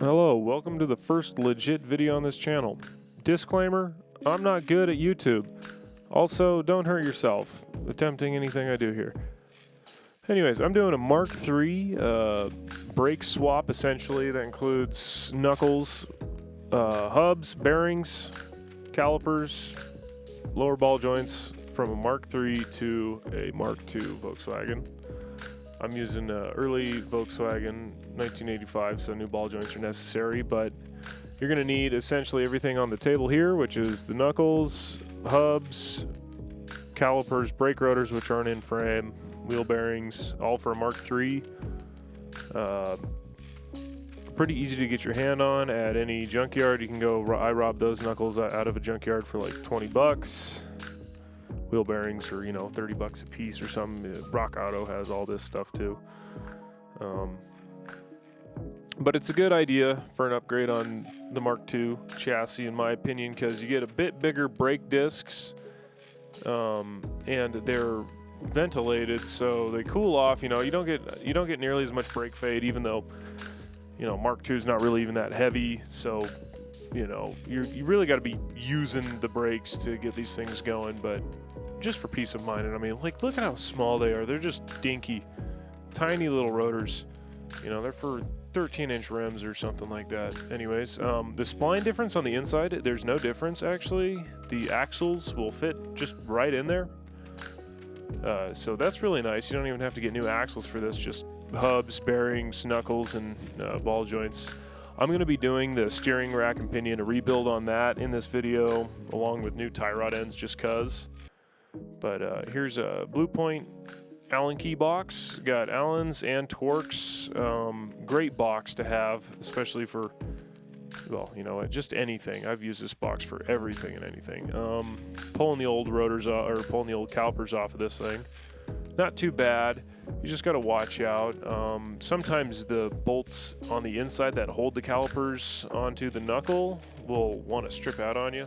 Hello, welcome to the first legit video on this channel. Disclaimer, I'm not good at YouTube. Also, don't hurt yourself attempting anything I do here. Anyways, I'm doing a Mk3 brake swap essentially that includes knuckles, hubs, bearings, calipers, lower ball joints from a Mk3 to a Mk2 Volkswagen. I'm using early Volkswagen 1985, so new ball joints are necessary, but you're going to need essentially everything on the table here, which is the knuckles, hubs, calipers, brake rotors, which aren't in frame, wheel bearings, all for a Mk3. Pretty easy to get your hand on at any junkyard. You can go, I robbed those knuckles out of a junkyard for like 20 bucks. Wheel bearings are, you know, 30 bucks a piece or something. Rock Auto has all this stuff too. But it's a good idea for an upgrade on the Mk2 chassis, in my opinion, because you get a bit bigger brake discs, and they're ventilated, so they cool off. You know, you don't get nearly as much brake fade, even though, you know, Mk2 is not really even that heavy. So, you know, you really got to be using the brakes to get these things going, but just for peace of mind. And I mean, like, look at how small they are. They're just dinky, tiny little rotors. You know, they're for 13-inch rims or something like that. Anyways, the spline difference on the inside, there's no difference actually. The axles will fit just right in there. So that's really nice. You don't even have to get new axles for this, just hubs, bearings, knuckles, and ball joints. I'm going to be doing the steering rack and pinion, a rebuild on that in this video, along with new tie rod ends just cuz. But here's a Blue Point Allen key box. Got Allens and Torx. Great box to have, especially for, well, you know, just anything. I've used this box for everything and anything. Pulling the old rotors off, or pulling the old calipers off of this thing, not too bad. You just got to watch out. Sometimes the bolts on the inside that hold the calipers onto the knuckle will want to strip out on you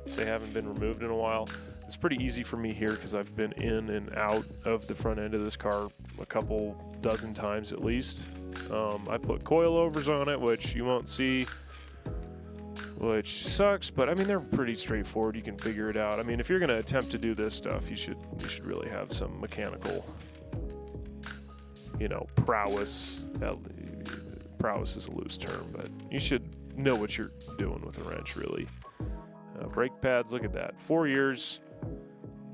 if they haven't been removed in a while. It's pretty easy for me here because I've been in and out of the front end of this car a couple dozen times at least. I put coilovers on it, which you won't see, which sucks, but I mean, they're pretty straightforward. You can figure it out. I mean, if you're going to attempt to do this stuff, you should really have some mechanical, you know, prowess. Prowess is a loose term, but you should know what you're doing with a wrench, really. Brake pads, look at that. 4 years.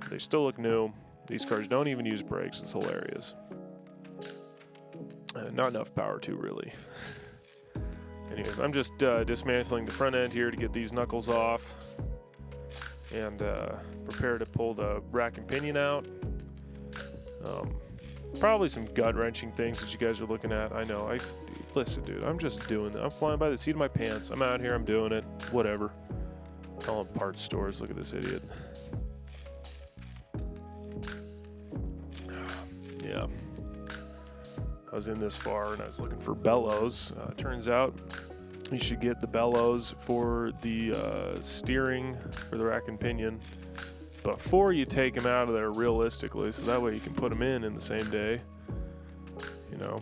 They still look new. These cars don't even use brakes. It's hilarious. Not enough power too, really. Anyways, I'm just dismantling the front end here to get these knuckles off and prepare to pull the rack and pinion out. Probably some gut-wrenching things that you guys are looking at. I know. Listen, dude, I'm just doing it. I'm flying by the seat of my pants. I'm out here. I'm doing it. Whatever. All in parts stores. Look at this idiot. Yeah. I was in this far and I was looking for bellows. Turns out you should get the bellows for the steering for the rack and pinion before you take them out of there, realistically, so that way you can put them in the same day. You know,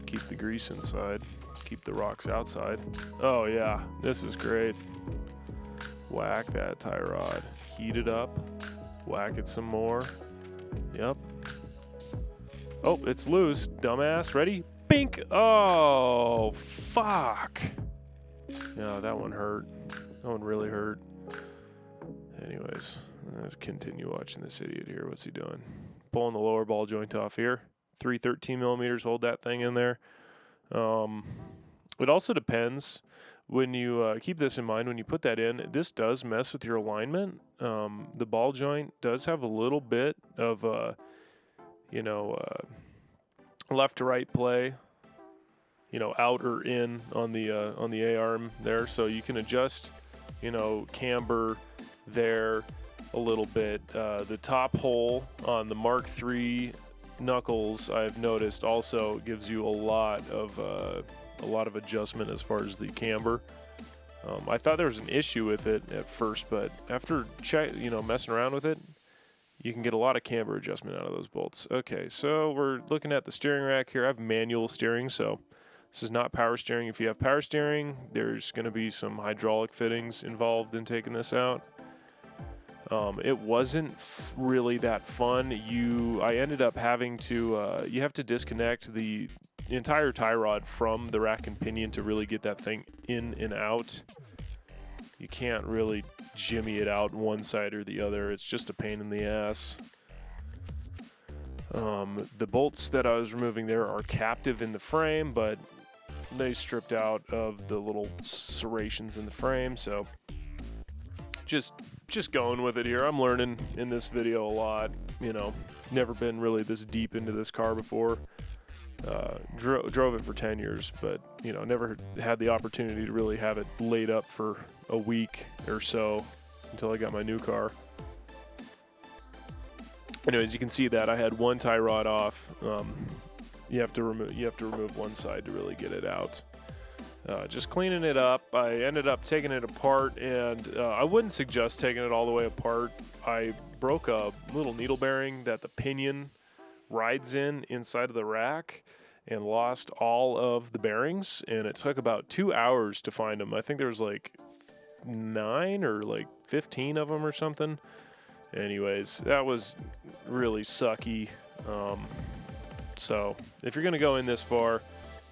keep the grease inside, keep the rocks outside. Oh yeah, this is great. Whack that tie rod, heat it up, whack it some more. Yep. Oh, it's loose, dumbass. Ready? Bink! Oh, fuck. Yeah, that one hurt. That one really hurt. Anyways, let's continue watching this idiot here. What's he doing? Pulling the lower ball joint off here. 3 13 millimeters, hold that thing in there. It also depends. When you keep this in mind, when you put that in, this does mess with your alignment. The ball joint does have a little bit of, you know, left to right play, you know, out or in on the A-arm there. So you can adjust, you know, camber there a little bit. The top hole on the Mk3 knuckles, I've noticed, also gives you a lot of adjustment as far as the camber. I thought there was an issue with it at first, but after messing around with it, you can get a lot of camber adjustment out of those bolts. Okay, so we're looking at the steering rack here. I have manual steering, so This is not power steering. If you have power steering, there's going to be some hydraulic fittings involved in taking this out. It wasn't really that fun. I ended up having to, you have to disconnect the entire tie rod from the rack and pinion to really get that thing in and out. You can't really jimmy it out one side or the other. It's just a pain in the ass. The bolts that I was removing there are captive in the frame, but they stripped out of the little serrations in the frame, so just going with it here. I'm learning in this video a lot, you know. Never been really this deep into this car before. Drove it for 10 years, but, you know, never had the opportunity to really have it laid up for a week or so until I got my new car. Anyways, you can see that I had one tie rod off. You have to remove one side to really get it out. Just cleaning it up. I ended up taking it apart, and I wouldn't suggest taking it all the way apart. I broke a little needle bearing that the pinion rides inside of the rack, and lost all of the bearings, and it took about 2 hours to find them. I think there was like 9 or like 15 of them or something. Anyways, that was really sucky. So if you're gonna go in this far,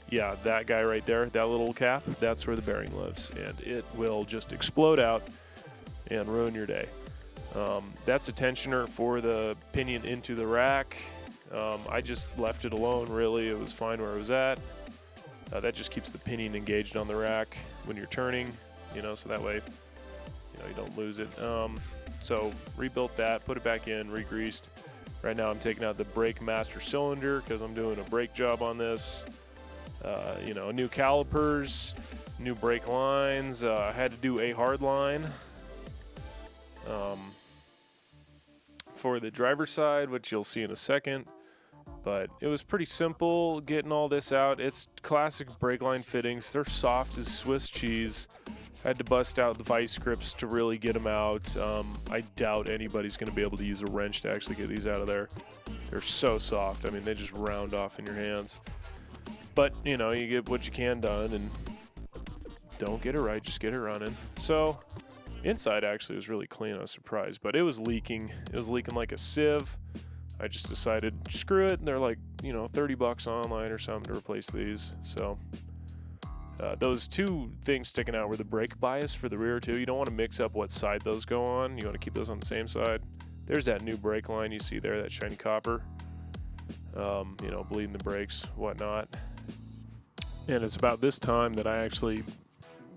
yeah, that guy right there, that little cap, that's where the bearing lives, and it will just explode out and ruin your day. That's a tensioner for the pinion into the rack. I just left it alone, really. It was fine where it was at. That just keeps the pinion engaged on the rack when you're turning, you know, so that way, you know, you don't lose it. So rebuilt that, put it back in, re-greased. Right now I'm taking out the brake master cylinder because I'm doing a brake job on this. You know, new calipers, new brake lines. I had to do a hard line for the driver's side, which you'll see in a second. But it was pretty simple getting all this out. It's classic brake line fittings. They're soft as Swiss cheese. I had to bust out the vice grips to really get them out. I doubt anybody's going to be able to use a wrench to actually get these out of there. They're so soft. I mean, they just round off in your hands. But, you know, you get what you can done, and don't get it right, just get it running. So, inside actually was really clean. I was surprised, but it was leaking. It was leaking like a sieve. I just decided, screw it. And they're like, you know, $30 online or something to replace these. So, those two things sticking out were the brake bias for the rear too. You don't want to mix up what side those go on. You want to keep those on the same side. There's that new brake line you see there, that shiny copper. You know, bleeding the brakes, whatnot. And it's about this time that I actually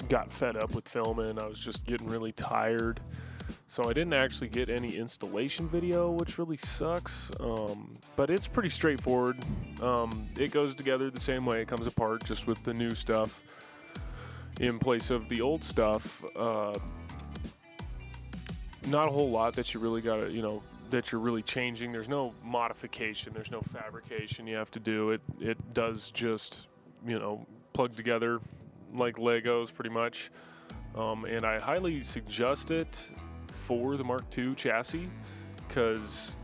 got fed up with filming. I was just getting really tired. So I didn't actually get any installation video, which really sucks. But it's pretty straightforward. It goes together the same way. It comes apart just with the new stuff in place of the old stuff. Not a whole lot that you really got to, you know, that you're really changing. There's no modification. There's no fabrication you have to do. It does just, you know, plug together like Legos pretty much. And I highly suggest it for the Mark II chassis, because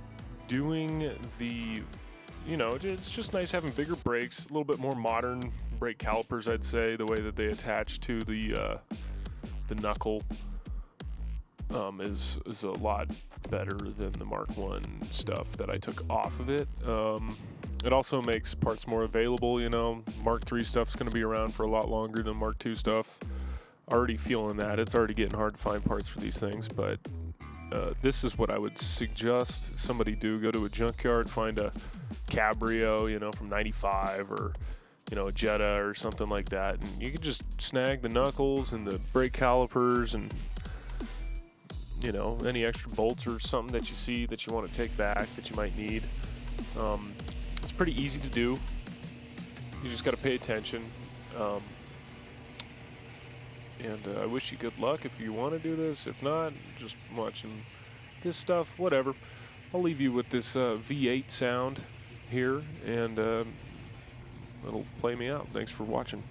doing the, you know, it's just nice having bigger brakes, a little bit more modern brake calipers, I'd say, the way that they attach to the knuckle is a lot better than the Mark I stuff that I took off of it. It also makes parts more available, you know. Mark III stuff's going to be around for a lot longer than Mark II stuff. Already feeling that. It's already getting hard to find parts for these things, but this is what I would suggest somebody do. Go to a junkyard, find a Cabrio, you know, from 95, or, you know, a Jetta or something like that, and you can just snag the knuckles and the brake calipers and, you know, any extra bolts or something that you see that you want to take back that you might need. It's pretty easy to do. You just got to pay attention. And I wish you good luck if you want to do this. If not, just watching this stuff, whatever. I'll leave you with this V8 sound here, and it'll play me out. Thanks for watching.